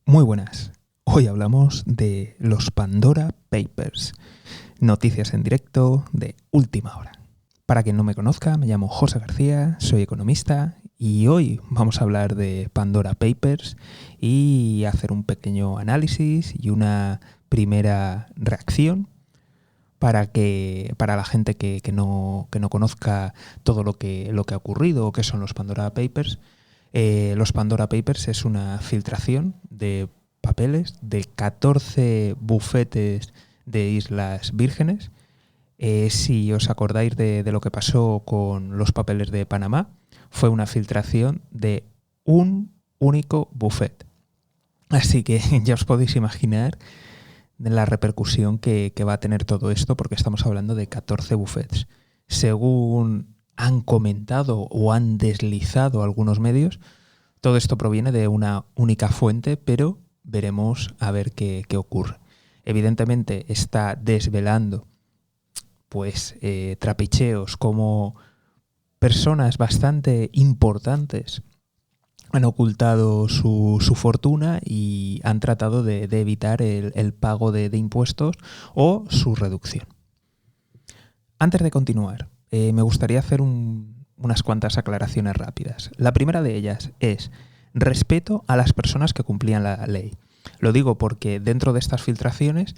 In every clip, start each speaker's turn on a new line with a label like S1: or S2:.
S1: Muy buenas. Hoy hablamos de los Pandora Papers, noticias en directo de última hora. Para quien no me conozca, me llamo José García, soy economista y hoy vamos a hablar de Pandora Papers y hacer un pequeño análisis y una primera reacción para la gente que no conozca todo lo que ha ocurrido o qué son los Pandora Papers. Los Pandora Papers es una filtración de papeles de 14 bufetes de Islas Vírgenes. Si os acordáis de lo que pasó con los papeles de Panamá, fue una filtración de un único bufete. Así que ya os podéis imaginar la repercusión que va a tener todo esto, porque estamos hablando de 14 bufetes. Según han comentado o han deslizado algunos medios, todo esto proviene de una única fuente, pero veremos a ver qué ocurre. Evidentemente está desvelando trapicheos como personas bastante importantes han ocultado su fortuna y han tratado de evitar el pago de impuestos o su reducción. Antes de continuar, me gustaría hacer unas cuantas aclaraciones rápidas. La primera de ellas es respeto a las personas que cumplían la ley. Lo digo porque dentro de estas filtraciones,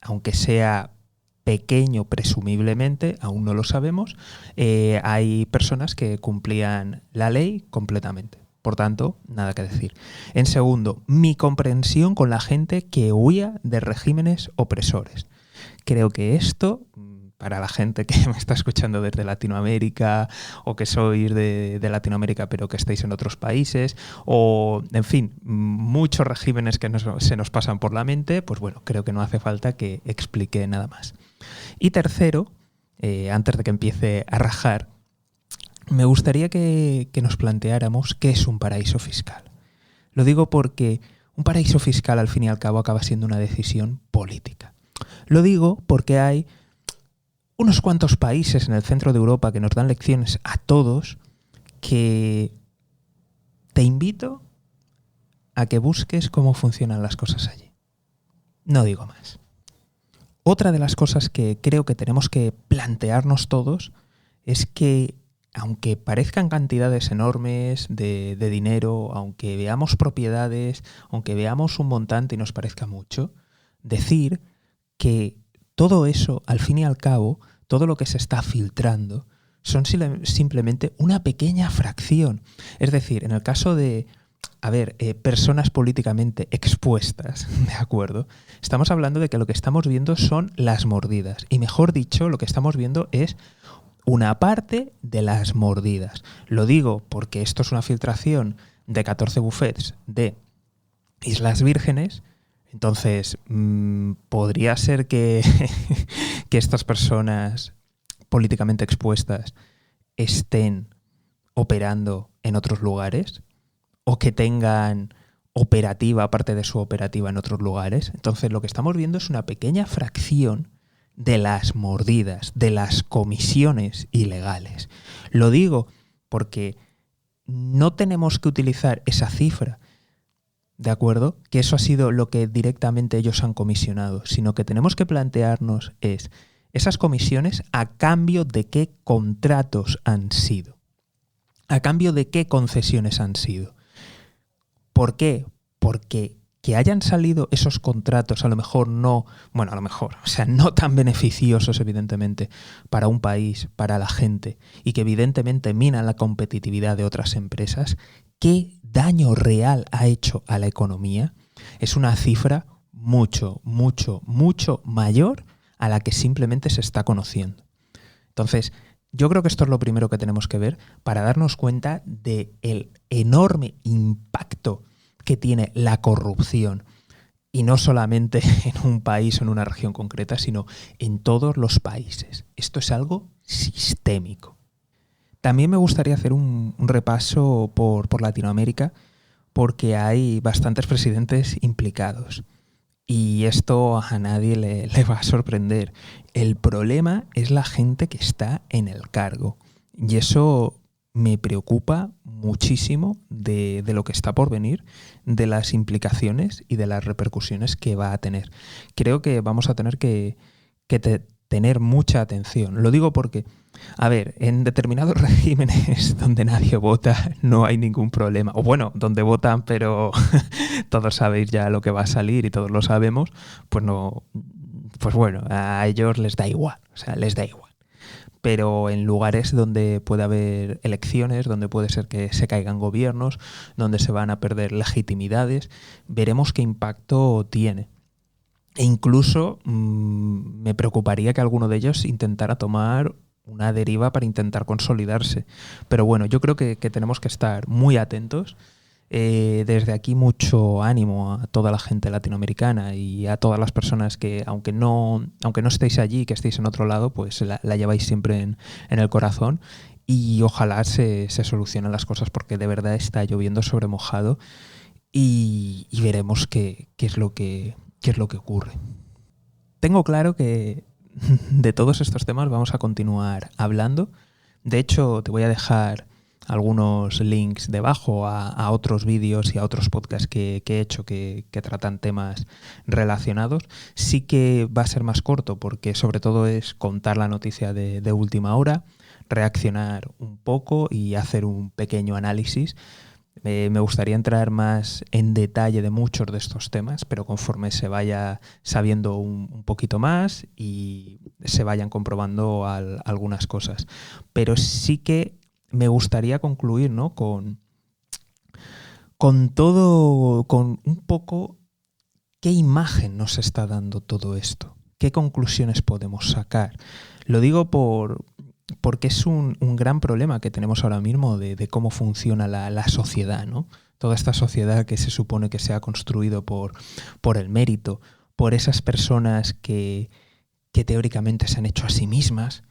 S1: aunque sea pequeño presumiblemente, aún no lo sabemos, hay personas que cumplían la ley completamente. Por tanto, nada que decir. En segundo, mi comprensión con la gente que huía de regímenes opresores. Creo que esto, para la gente que me está escuchando desde Latinoamérica o que sois de Latinoamérica pero que estáis en otros países o, en fin, muchos regímenes que se nos pasan por la mente, pues bueno, creo que no hace falta que explique nada más. Y tercero, antes de que empiece a rajar, me gustaría que nos planteáramos qué es un paraíso fiscal. Lo digo porque un paraíso fiscal al fin y al cabo acaba siendo una decisión política. Lo digo porque hay unos cuantos países en el centro de Europa que nos dan lecciones a todos que te invito a que busques cómo funcionan las cosas allí. No digo más. Otra de las cosas que creo que tenemos que plantearnos todos es que aunque parezcan cantidades enormes de dinero, aunque veamos propiedades, aunque veamos un montante y nos parezca mucho, decir que todo eso, al fin y al cabo, todo lo que se está filtrando, son simplemente una pequeña fracción. Es decir, en el caso de, personas políticamente expuestas, ¿de acuerdo? Estamos hablando de que lo que estamos viendo son las mordidas. Y mejor dicho, lo que estamos viendo es una parte de las mordidas. Lo digo porque esto es una filtración de 14 bufetes de Islas Vírgenes. Entonces, podría ser que, que estas personas políticamente expuestas estén operando en otros lugares o que tengan operativa, aparte de su operativa, en otros lugares. Entonces, lo que estamos viendo es una pequeña fracción de las mordidas, de las comisiones ilegales. Lo digo porque no tenemos que utilizar esa cifra, ¿de acuerdo? Que eso ha sido lo que directamente ellos han comisionado, sino que tenemos que plantearnos es esas comisiones a cambio de qué contratos han sido, a cambio de qué concesiones han sido. ¿Por qué? Porque que hayan salido esos contratos no tan beneficiosos evidentemente para un país, para la gente, y que evidentemente minan la competitividad de otras empresas, ¿qué daño real ha hecho a la economía? Es una cifra mucho, mucho, mucho mayor a la que simplemente se está conociendo. Entonces, yo creo que esto es lo primero que tenemos que ver para darnos cuenta del enorme impacto que tiene la corrupción, y no solamente en un país o en una región concreta, sino en todos los países. Esto es algo sistémico. También me gustaría hacer un repaso por Latinoamérica, porque hay bastantes presidentes implicados. Y esto a nadie le va a sorprender. El problema es la gente que está en el cargo. Y eso me preocupa muchísimo de lo que está por venir, de las implicaciones y de las repercusiones que va a tener. Creo que vamos a tener que tener mucha atención. Lo digo porque, a ver, en determinados regímenes donde nadie vota no hay ningún problema. O bueno, donde votan, pero todos sabéis ya lo que va a salir y todos lo sabemos, pues no, pues bueno, a ellos les da igual, o sea, les da igual. Pero en lugares donde puede haber elecciones, donde puede ser que se caigan gobiernos, donde se van a perder legitimidades, veremos qué impacto tiene. E incluso me preocuparía que alguno de ellos intentara tomar una deriva para intentar consolidarse. Pero bueno, yo creo que tenemos que estar muy atentos. Desde aquí mucho ánimo a toda la gente latinoamericana y a todas las personas que, aunque no estéis allí, que estéis en otro lado, pues la lleváis siempre en el corazón y ojalá se solucionen las cosas porque de verdad está lloviendo sobre mojado y veremos qué es lo que ocurre. Tengo claro que de todos estos temas vamos a continuar hablando. De hecho, te voy a dejar algunos links debajo a otros vídeos y a otros podcasts que he hecho que tratan temas relacionados. Sí que va a ser más corto porque sobre todo es contar la noticia de última hora, reaccionar un poco y hacer un pequeño análisis. Me gustaría entrar más en detalle de muchos de estos temas, pero conforme se vaya sabiendo un poquito más y se vayan comprobando algunas cosas. Pero sí que me gustaría concluir, ¿no? con todo, con un poco qué imagen nos está dando todo esto, qué conclusiones podemos sacar. Lo digo porque es un gran problema que tenemos ahora mismo de cómo funciona la sociedad, ¿no? Toda esta sociedad que se supone que se ha construido por el mérito, por esas personas que teóricamente se han hecho a sí mismas,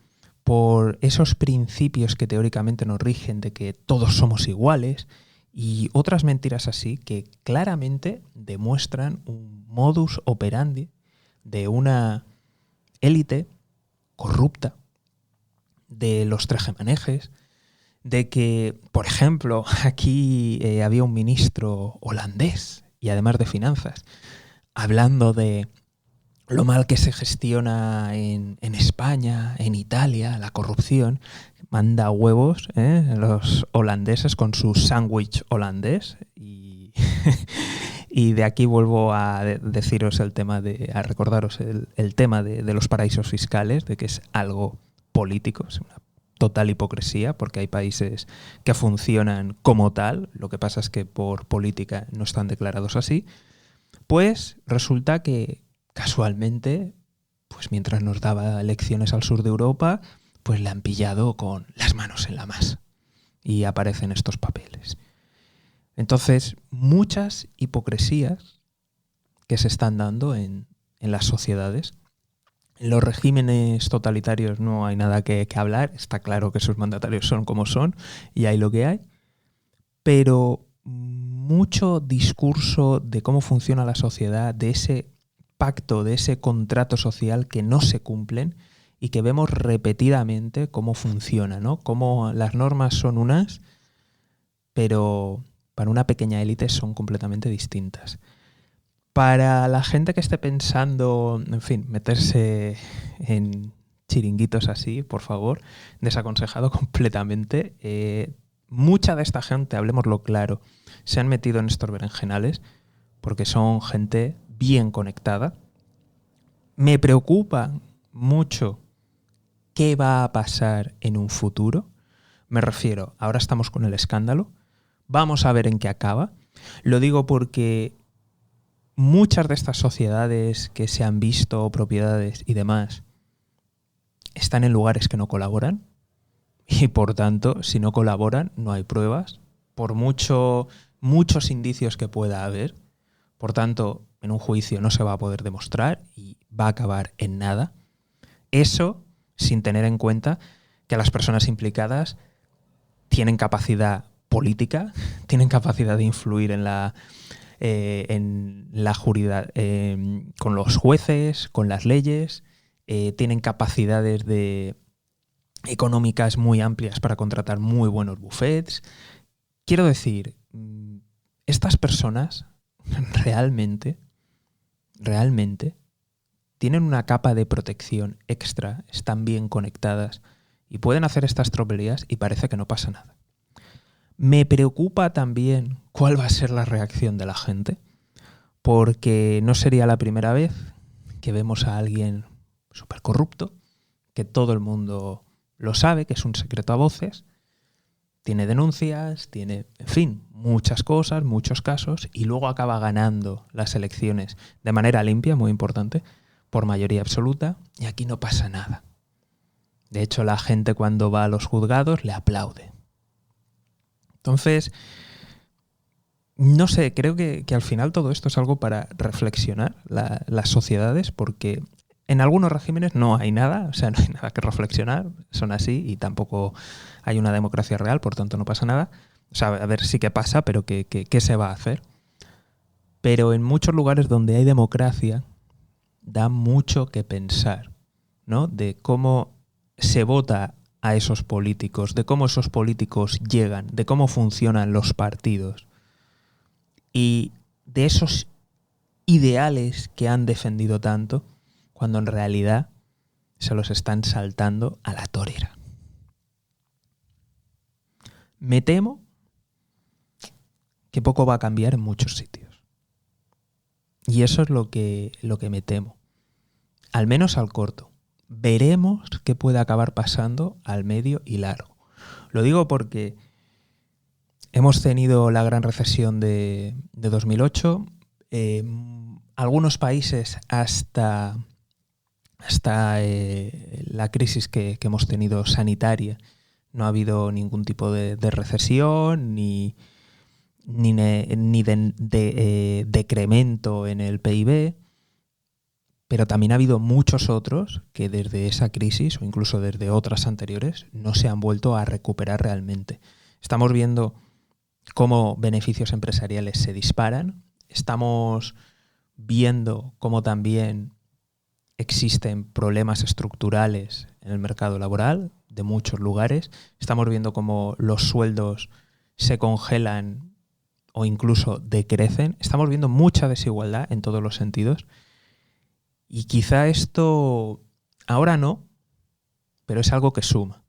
S1: por esos principios que teóricamente nos rigen de que todos somos iguales y otras mentiras así que claramente demuestran un modus operandi de una élite corrupta, de los tejemanejes, de que, por ejemplo, aquí había un ministro holandés y además de finanzas, hablando de lo mal que se gestiona en España, en Italia, la corrupción. Manda huevos los holandeses con su sándwich holandés y, y de aquí vuelvo a deciros a recordaros el tema de los paraísos fiscales, de que es algo político, es una total hipocresía porque hay países que funcionan como tal, lo que pasa es que por política no están declarados así. Pues resulta que casualmente, pues mientras nos daba lecciones al sur de Europa, pues le han pillado con las manos en la masa y aparecen estos papeles. Entonces, muchas hipocresías que se están dando en las sociedades. En los regímenes totalitarios no hay nada que hablar, está claro que sus mandatarios son como son y hay lo que hay, pero mucho discurso de cómo funciona la sociedad, de ese pacto, de ese contrato social que no se cumplen y que vemos repetidamente cómo funciona, ¿no? Cómo las normas son unas, pero para una pequeña élite son completamente distintas. Para la gente que esté pensando, en fin, meterse en chiringuitos así, por favor, desaconsejado completamente. Mucha de esta gente, hablemoslo claro, se han metido en estos berenjenales porque son gente bien conectada. Me preocupa mucho qué va a pasar en un futuro. Me refiero, ahora estamos con el escándalo, vamos a ver en qué acaba. Lo digo porque muchas de estas sociedades que se han visto, propiedades y demás, están en lugares que no colaboran y por tanto, si no colaboran, no hay pruebas, por muchos indicios que pueda haber. Por tanto, en un juicio no se va a poder demostrar y va a acabar en nada. Eso sin tener en cuenta que las personas implicadas tienen capacidad política, tienen capacidad de influir en la juridad, con los jueces, con las leyes, tienen capacidades económicas muy amplias para contratar muy buenos bufetes, quiero decir, estas personas realmente tienen una capa de protección extra, están bien conectadas y pueden hacer estas tropelías y parece que no pasa nada. Me preocupa también cuál va a ser la reacción de la gente, porque no sería la primera vez que vemos a alguien súper corrupto, que todo el mundo lo sabe, que es un secreto a voces, tiene denuncias, tiene, en fin, muchas cosas, muchos casos, y luego acaba ganando las elecciones de manera limpia, muy importante, por mayoría absoluta, y aquí no pasa nada. De hecho, la gente cuando va a los juzgados le aplaude. Entonces, no sé, creo que al final todo esto es algo para reflexionar las sociedades, porque en algunos regímenes no hay nada, o sea, no hay nada que reflexionar, son así y tampoco hay una democracia real, por tanto no pasa nada. O sea, a ver, sí que pasa, pero ¿qué se va a hacer? Pero en muchos lugares donde hay democracia da mucho que pensar, ¿no? De cómo se vota a esos políticos, de cómo esos políticos llegan, de cómo funcionan los partidos y de esos ideales que han defendido tanto, cuando en realidad se los están saltando a la torera. Me temo que poco va a cambiar en muchos sitios. Y eso es lo que me temo. Al menos al corto. Veremos qué puede acabar pasando al medio y largo. Lo digo porque hemos tenido la gran recesión de 2008. Algunos países hasta la crisis que hemos tenido sanitaria no ha habido ningún tipo de recesión ni de decremento en el PIB, pero también ha habido muchos otros que desde esa crisis o incluso desde otras anteriores no se han vuelto a recuperar realmente. Estamos viendo cómo beneficios empresariales se disparan, estamos viendo cómo también existen problemas estructurales en el mercado laboral de muchos lugares. Estamos viendo cómo los sueldos se congelan o incluso decrecen. Estamos viendo mucha desigualdad en todos los sentidos. Y quizá esto ahora no, pero es algo que suma.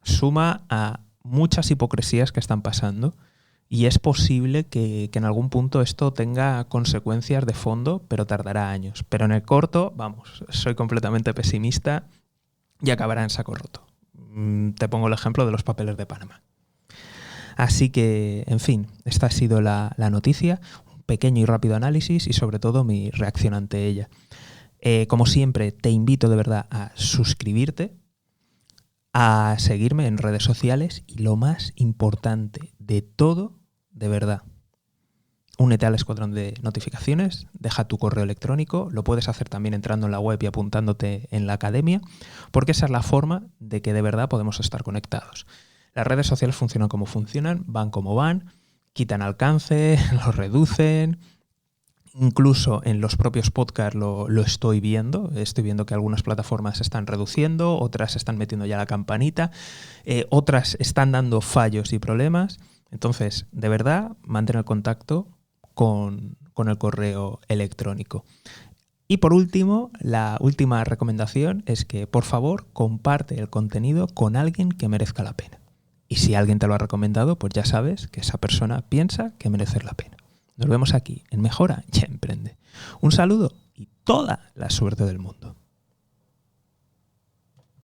S1: Suma a muchas hipocresías que están pasando. Y es posible que en algún punto esto tenga consecuencias de fondo, pero tardará años. Pero en el corto, vamos, soy completamente pesimista y acabará en saco roto. Te pongo el ejemplo de los papeles de Panamá. Así que, en fin, esta ha sido la noticia, un pequeño y rápido análisis y sobre todo mi reacción ante ella. Como siempre, te invito de verdad a suscribirte, a seguirme en redes sociales y lo más importante de todo, de verdad, únete al escuadrón de notificaciones, deja tu correo electrónico, lo puedes hacer también entrando en la web y apuntándote en la academia, porque esa es la forma de que de verdad podemos estar conectados. Las redes sociales funcionan como funcionan, van como van, quitan alcance, lo reducen. Incluso en los propios podcasts lo estoy viendo que algunas plataformas están reduciendo, otras están metiendo ya la campanita, otras están dando fallos y problemas. Entonces, de verdad, mantén el contacto con el correo electrónico. Y por último, la última recomendación es que, por favor, comparte el contenido con alguien que merezca la pena. Y si alguien te lo ha recomendado, pues ya sabes que esa persona piensa que merece la pena. Nos vemos aquí en Mejora y Emprende. Un saludo y toda la suerte del mundo.